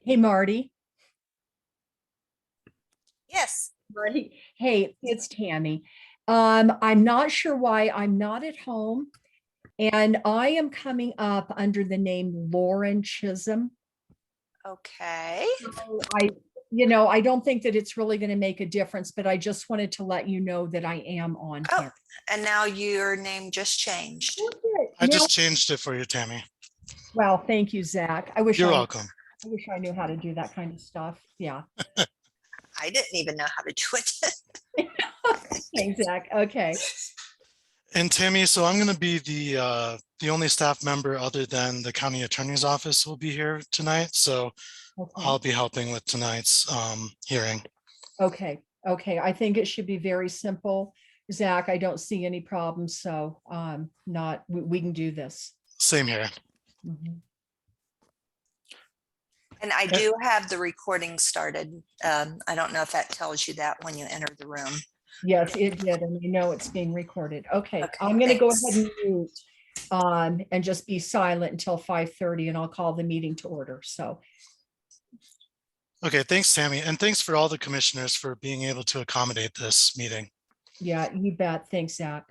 Hey, Marty. Yes. Marty. Hey, it's Tammy. I'm not sure why I'm not at home, and I am coming up under the name Lauren Chisholm. Okay. So I don't think that it's really going to make a difference, but I just wanted to let you know that I am on Oh, here. and now your name just changed. Okay. I Now, just changed it for you, Tammy. well, thank you, Zach. You're welcome. I wish I knew how to do that kind of stuff. Yeah. I didn't even know how to do it. Thanks, Zach. Okay. And Tammy, so I'm going to be the only staff member other than the county attorney's office will be here tonight. So Okay. I'll be helping with tonight's hearing. Okay, okay. I think it should be very simple. Zach, I don't see any problems, so not we can do this. Same here. Mhm. And I do have the recording started. I don't know if that tells you that when you enter the room. Yes, it did, and I know it's being recorded. Okay, Okay, I'm gonna go ahead thanks. and mute and just be silent until 5:30, and I'll call the meeting to order. So, Okay, thanks, Tammy. And thanks for all the commissioners for being able to accommodate this meeting. yeah, you bet. Thanks, Zach.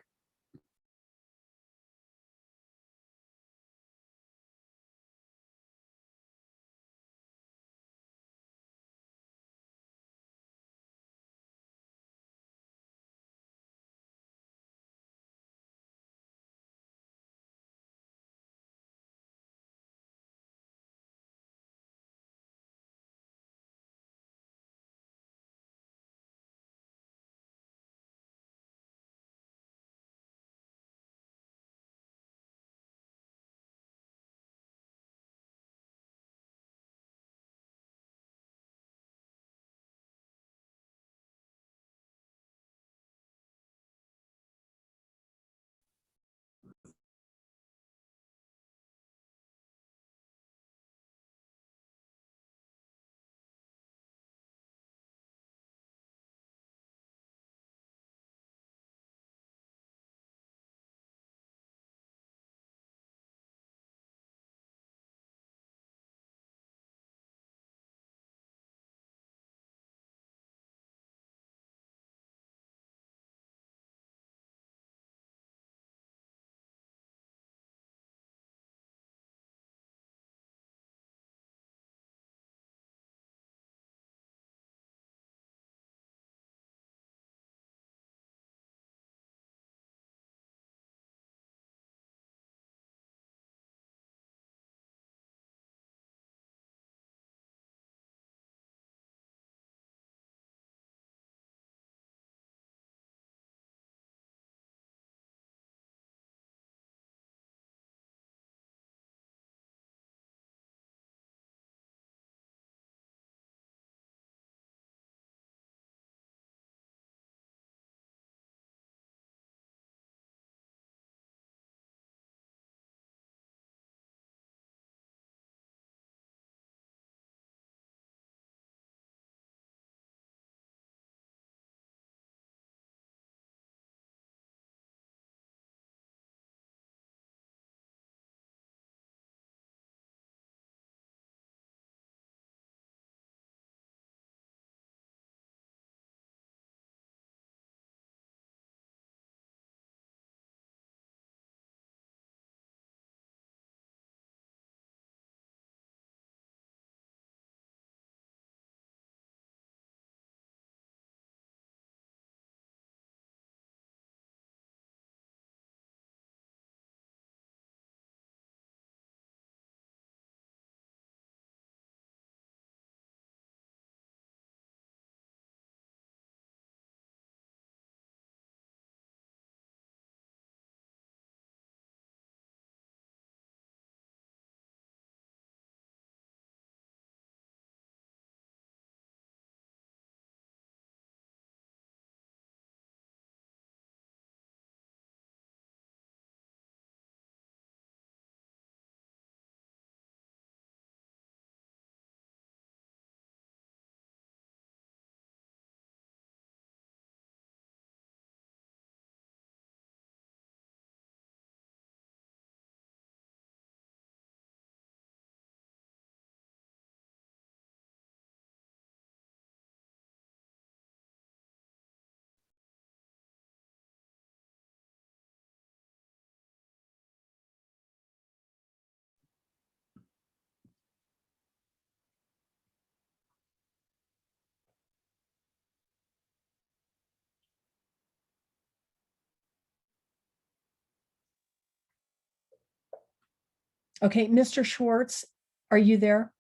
Okay, Mr. Schwartz, are you there?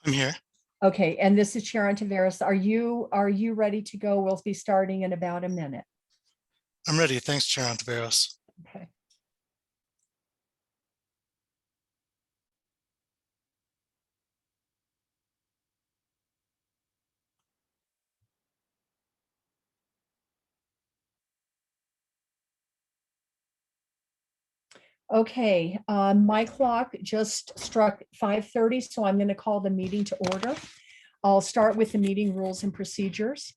I'm here. Okay, and this is Sharon Taveras. Are you ready to go? We'll be starting in about a minute. I'm ready. Thanks, Chair Ontiveros. Okay. Okay, my clock just struck 5:30, so I'm going to call the meeting to order. I'll start with the meeting rules and procedures.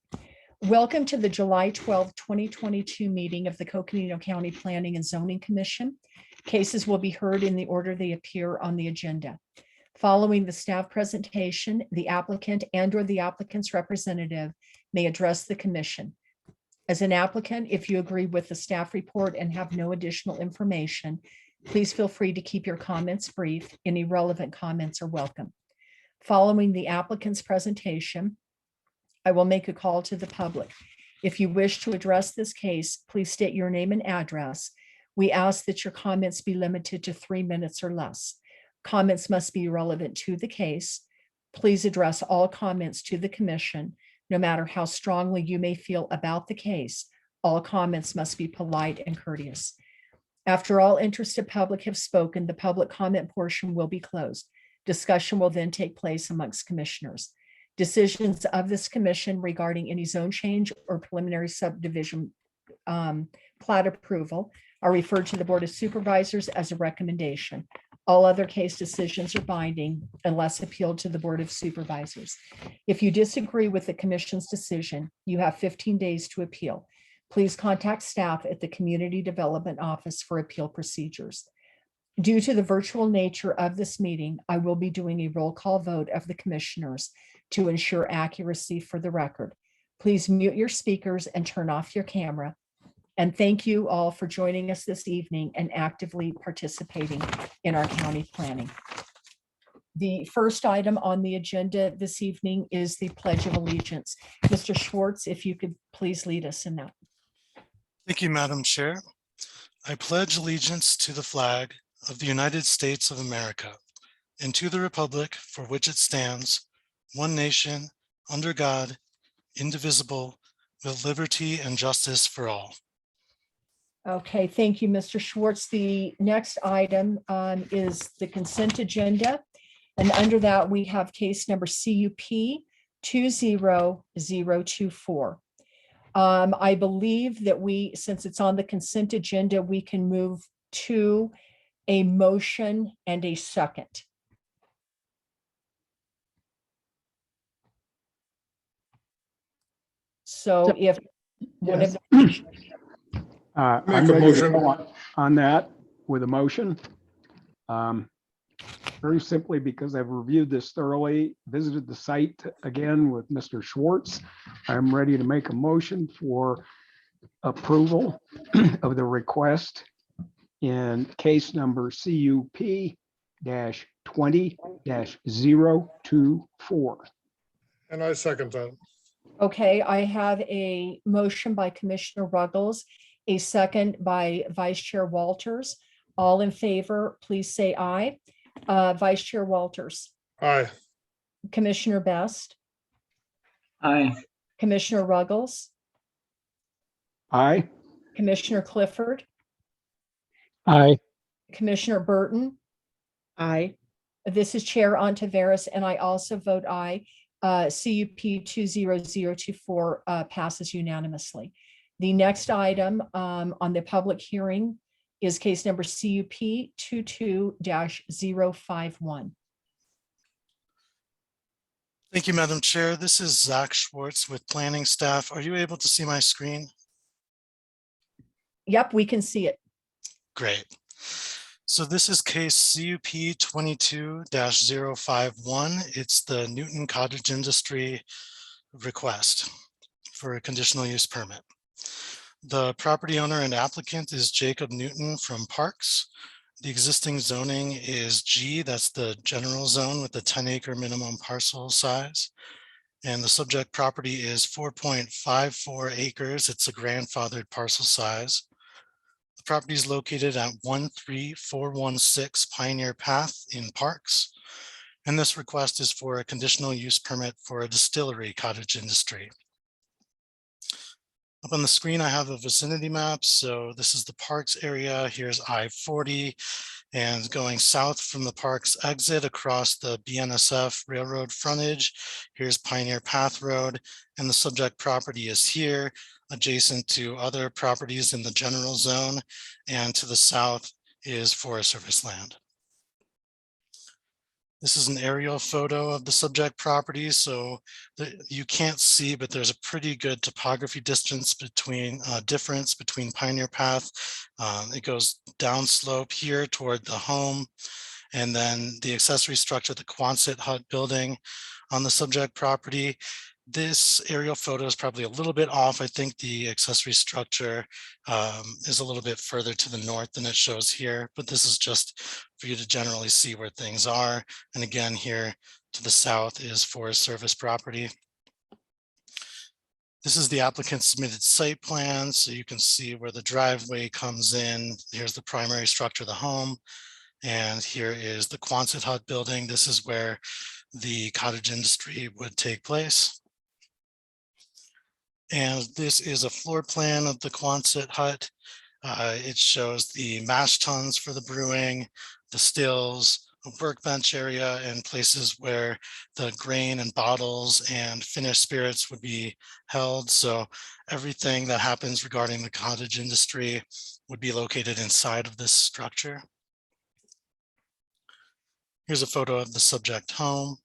Welcome to the July 12, 2022 meeting of the Coconino County Planning and Zoning Commission. Cases will be heard in the order they appear on the agenda. Following the staff presentation, the applicant and/or the applicant's representative may address the commission. As an applicant, if you agree with the staff report and have no additional information, please feel free to keep your comments brief. Any relevant comments are welcome. Following the applicant's presentation, I will make a call to the public. If you wish to address this case, please state your name and address. We ask that your comments be limited to 3 minutes or less. Comments must be relevant to the case. Please address all comments to the commission. No matter how strongly you may feel about the case, all comments must be polite and courteous. After all interested public have spoken, the public comment portion will be closed. Discussion will then take place amongst commissioners. Decisions of this commission regarding any zone change or preliminary subdivision plat approval are referred to the Board of Supervisors as a recommendation. All other case decisions are binding unless appealed to the Board of Supervisors. If you disagree with the commission's decision, you have 15 days to appeal. Please contact staff at the Community Development Office for appeal procedures. Due to the virtual nature of this meeting, I will be doing a roll call vote of the commissioners to ensure accuracy for the record. Please mute your speakers and turn off your camera. And thank you all for joining us this evening and actively participating in our county planning. The first item on the agenda this evening is the Pledge of Allegiance. Mr. Schwartz, if you could please lead us in that. Thank you, Madam Chair. I pledge allegiance to the flag of the United States of America and to the republic for which it stands, one nation, under God, indivisible, with liberty and justice for all. Okay, thank you, Mr. Schwartz. The next item is the consent agenda. And under that, we have case number CUP 20024. I believe that since it's on the consent agenda, we can move to a motion and a second. So if one of the I'm Make a ready to motion. go on that with a motion. Very simply because I've reviewed this thoroughly, visited the site again with Mr. Schwartz. I'm ready to make a motion for approval of the request in case number CUP-20-024. And I second that. Okay, I have a motion by Commissioner Ruggles, a second by Vice Chair Walters. All in favor, please say aye. Vice Chair Walters, Aye. Commissioner Best, Aye. Commissioner Ruggles, Aye. Commissioner Clifford, Aye. Commissioner Burton. Aye. This is Chair Ontiveros, and I also vote aye. CUP 20024 passes unanimously. The next item on the public hearing is case number CUP 22-051. Thank you, Madam Chair. This is Zach Schwartz with planning staff. Are you able to see my screen? Yep, we can see it. Great. So this is case CUP 22-051. It's the Newton Cottage Industry request for a conditional use permit. The property owner and applicant is Jacob Newton from Parks. The existing zoning is G, that's the general zone with the 10-acre minimum parcel size. And the subject property is 4.54 acres. It's a grandfathered parcel size. The Property is located at 13416 Pioneer Path in Parks. And this request is for a conditional use permit for a distillery cottage industry. Up on the screen, I have a vicinity map. So this is the Parks area. Here's I-40, and going south from the Parks exit across the BNSF railroad frontage. Here's Pioneer Path Road, and the subject property is here, adjacent to other properties in the general zone, and to the south is Forest Service land. This is an aerial photo of the subject property, so you can't see, but there's a pretty good topography difference between Pioneer Path. It goes downslope here toward the home, and then the accessory structure, the Quonset hut building on the subject property. This aerial photo is probably a little bit off. I think the accessory structure is a little bit further to the north than it shows here, but this is just for you to generally see where things are. And again, here to the south is Forest Service property. This is the applicant's submitted site plan, so you can see where the driveway comes in. Here's the primary structure of the home. And here is the Quonset hut building. This is where the cottage industry would take place. And this is a floor plan of the Quonset hut. It shows the mash tuns for the brewing, the stills, a workbench area, and places where the grain and bottles and finished spirits would be held. So everything that happens regarding the cottage industry would be located inside of this structure. Here's a photo of the subject home,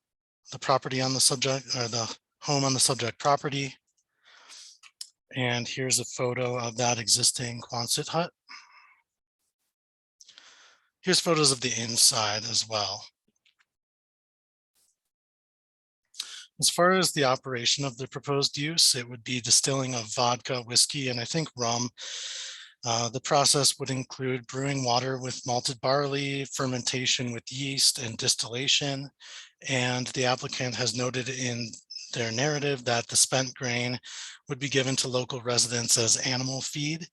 the property on the subject, or the home on the subject property. And here's a photo of that existing Quonset hut. Here's photos of the inside as well. As far as the operation of the proposed use, it would be distilling of vodka, whiskey, and I think rum. The process would include brewing water with malted barley, fermentation with yeast, and distillation. And the applicant has noted in their narrative that the spent grain would be given to local residents as animal feed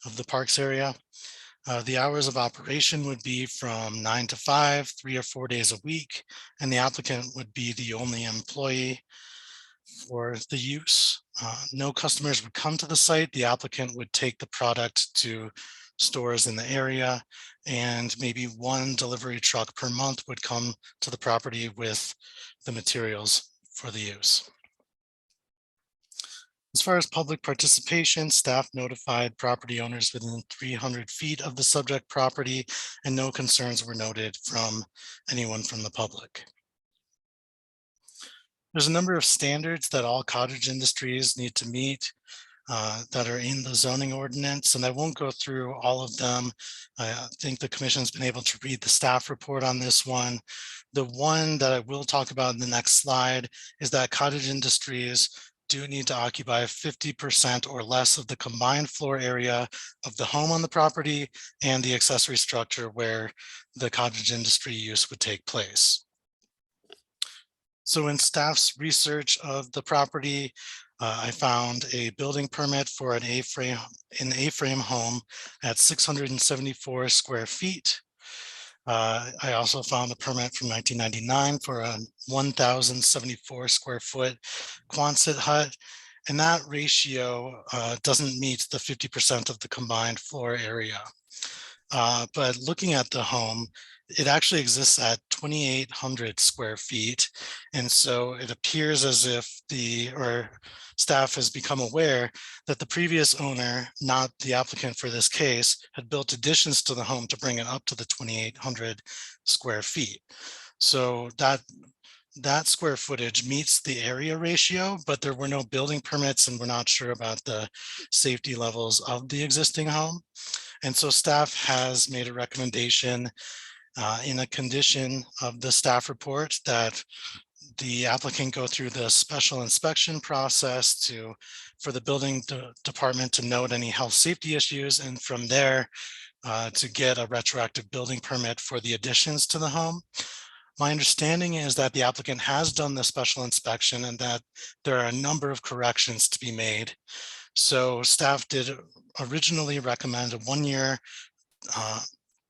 of the Parks area. The hours of operation would be from 9 to 5, 3 or 4 days a week, and the applicant would be the only employee for the use. No customers would come to the site. The applicant would take the product to stores in the area, and maybe one delivery truck per month would come to the property with the materials for the use. As far as public participation, staff notified property owners within 300 feet of the subject property, and no concerns were noted from anyone from the public. There's a number of standards that all cottage industries need to meet that are in the zoning ordinance, and I won't go through all of them. I think the commission's been able to read the staff report on this one. The one that I will talk about in the next slide is that cottage industries do need to occupy 50% or less of the combined floor area of the home on the property and the accessory structure where the cottage industry use would take place. So in staff's research of the property, I found a building permit for an A-frame home at 674 square feet. I also found a permit from 1999 for a 1,074 square foot Quonset hut, and that ratio doesn't meet the 50% of the combined floor area. But looking at the home, it actually exists at 2,800 square feet. And so it appears as if staff has become aware that the previous owner, not the applicant for this case, had built additions to the home to bring it up to the 2,800 square feet. So that square footage meets the area ratio, but there were no building permits and we're not sure about the safety levels of the existing home. And so staff has made a recommendation in a condition of the staff report that the applicant go through the special inspection process for the building department to note any health safety issues, and from there to get a retroactive building permit for the additions to the home. My understanding is that the applicant has done the special inspection and that there are a number of corrections to be made. So staff did originally recommend a 1-year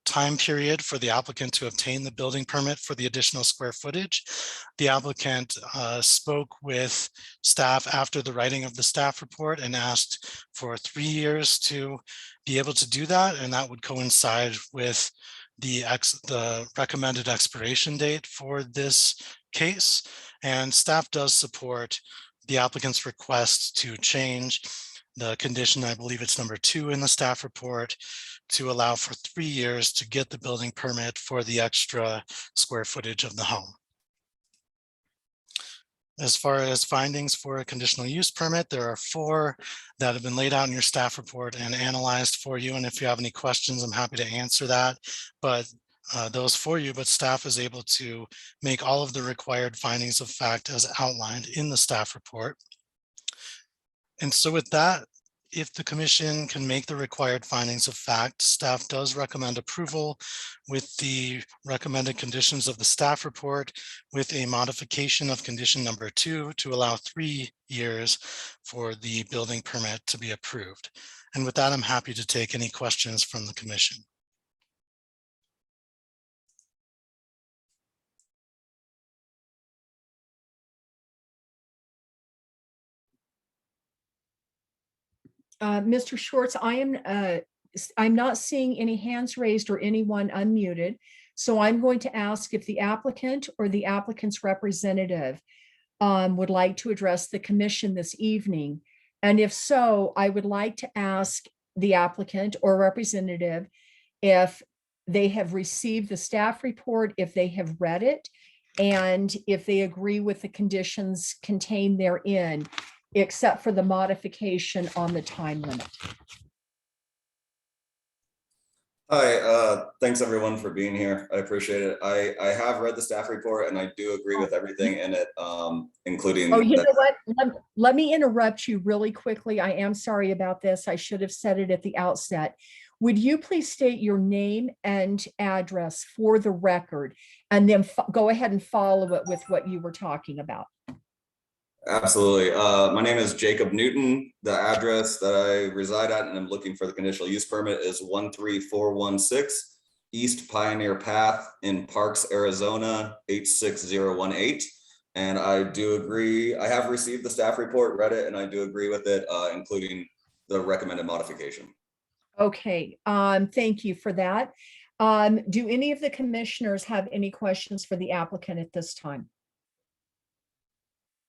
time period for the applicant to obtain the building permit for the additional square footage. The applicant spoke with staff after the writing of the staff report and asked for 3 years to be able to do that, and that would coincide with the recommended expiration date for this case. And staff does support the applicant's request to change the condition, I believe it's number 2 in the staff report, to allow for 3 years to get the building permit for the extra square footage of the home. As far as findings for a conditional use permit, there are 4 that have been laid out in your staff report and analyzed for you. And if you have any questions, I'm happy to answer that. But those for you, but staff is able to make all of the required findings of fact as outlined in the staff report. And so with that, if the commission can make the required findings of fact, staff does recommend approval with the recommended conditions of the staff report with a modification of condition number 2 to allow 3 years for the building permit to be approved. And with that, I'm happy to take any questions from the commission. Mr. Schwartz, I'm not seeing any hands raised or anyone unmuted. So I'm going to ask if the applicant or the applicant's representative would like to address the commission this evening. And if so, I would like to ask the applicant or representative if they have received the staff report, if they have read it, and if they agree with the conditions contained therein, except for the modification on the time limit. Hi, thanks everyone for being here. I appreciate it. I have read the staff report and I do agree with everything in it, including. Oh, you know what? Let me interrupt you really quickly. I am sorry about this. I should have said it at the outset. Would you please state your name and address for the record, and then go ahead and follow it with what you were talking about? Absolutely. My name is Jacob Newton. The address that I reside at and I'm looking for the conditional use permit is 13416 East Pioneer Path in Parks, Arizona, 86018. And I do agree. I have received the staff report, read it, and I do agree with it, including the recommended modification. Okay, thank you for that. Do any of the commissioners have any questions for the applicant at this time?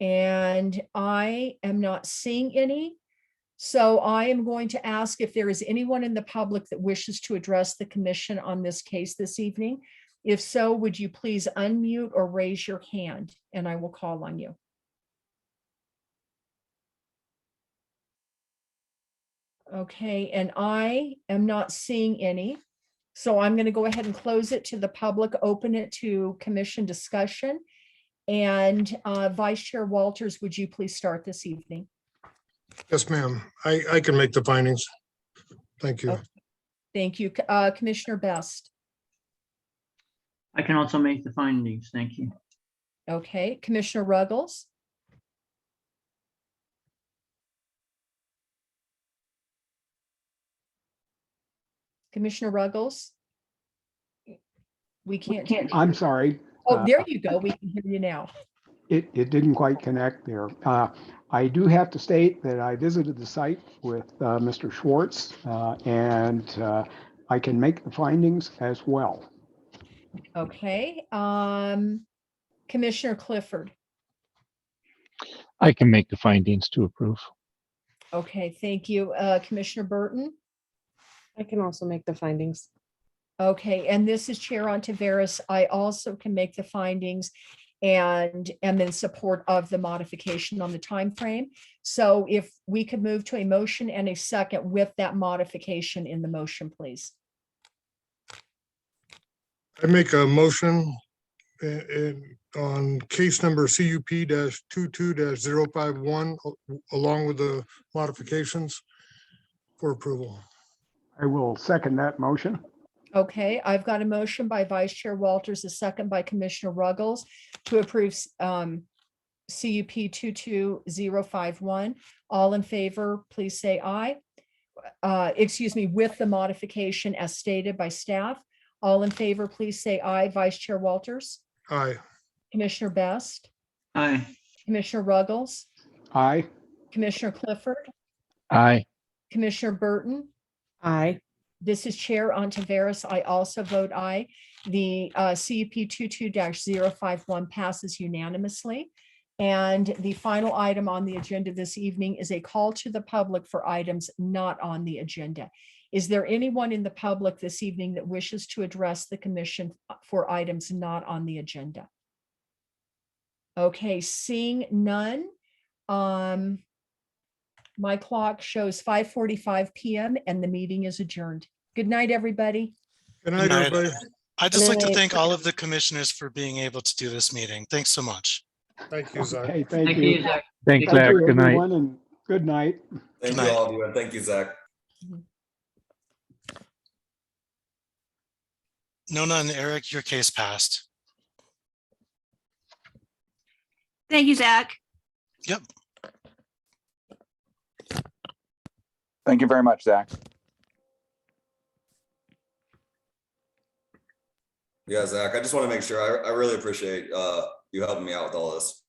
And I am not seeing any. So I am going to ask if there is anyone in the public that wishes to address the commission on this case this evening. If so, would you please unmute or raise your hand and I will call on you. Okay, and I am not seeing any. So I'm going to go ahead and close it to the public, open it to commission discussion. And Vice Chair Walters, would you please start this evening? Yes, ma'am. I can make the findings. Thank you. Okay. Thank you. Commissioner Best. I can also make the findings. Thank you. Okay, Commissioner Ruggles. Commissioner Ruggles. We can't. I'm sorry. Oh, there you go. We can hear you now. It didn't quite connect there. I do have to state that I visited the site with Mr. Schwartz and I can make the findings as well. Okay. Commissioner Clifford. I can make the findings to approve. Okay, thank you. Commissioner Burton. I can also make the findings. Okay, and this is Chair Ontiveros. I also can make the findings and am in support of the modification on the time frame. So if we could move to a motion and a second with that modification in the motion, please. I make a motion on case number CUP-22-051 along with the modifications for approval. I will second that motion. Okay, I've got a motion by Vice Chair Walters, a second by Commissioner Ruggles to approve CUP 22051. All in favor, please say aye. Excuse me, with the modification as stated by staff. All in favor, please say aye. Vice Chair Walters, Aye. Commissioner Best, Aye. Commissioner Ruggles, Aye. Commissioner Clifford, Aye. Commissioner Burton. Aye. This is Chair Ontiveros. I also vote aye. The CUP 22-051 passes unanimously. And the final item on the agenda this evening is a call to the public for items not on the agenda. Is there anyone in the public this evening that wishes to address the commission for items not on the agenda? Okay, seeing none. My clock shows 5:45 PM and the meeting is adjourned. Good night, everybody. Good night, night. everybody. I'd just like to Night. thank all of the commissioners for being able to do this meeting. Thanks so much. Thank you, Zach. Okay, Thank you, Zach. Thanks, Thank Zach. Thank you, Good night. everyone, and good night. Thank Good you night. all of you, and thank you, Zach. Nona and Eric, your case passed. Thank you, Zach. Yep. Thank you very much, Zach. Yeah, Zach, I just want to make sure, I really appreciate you helping me out with all this.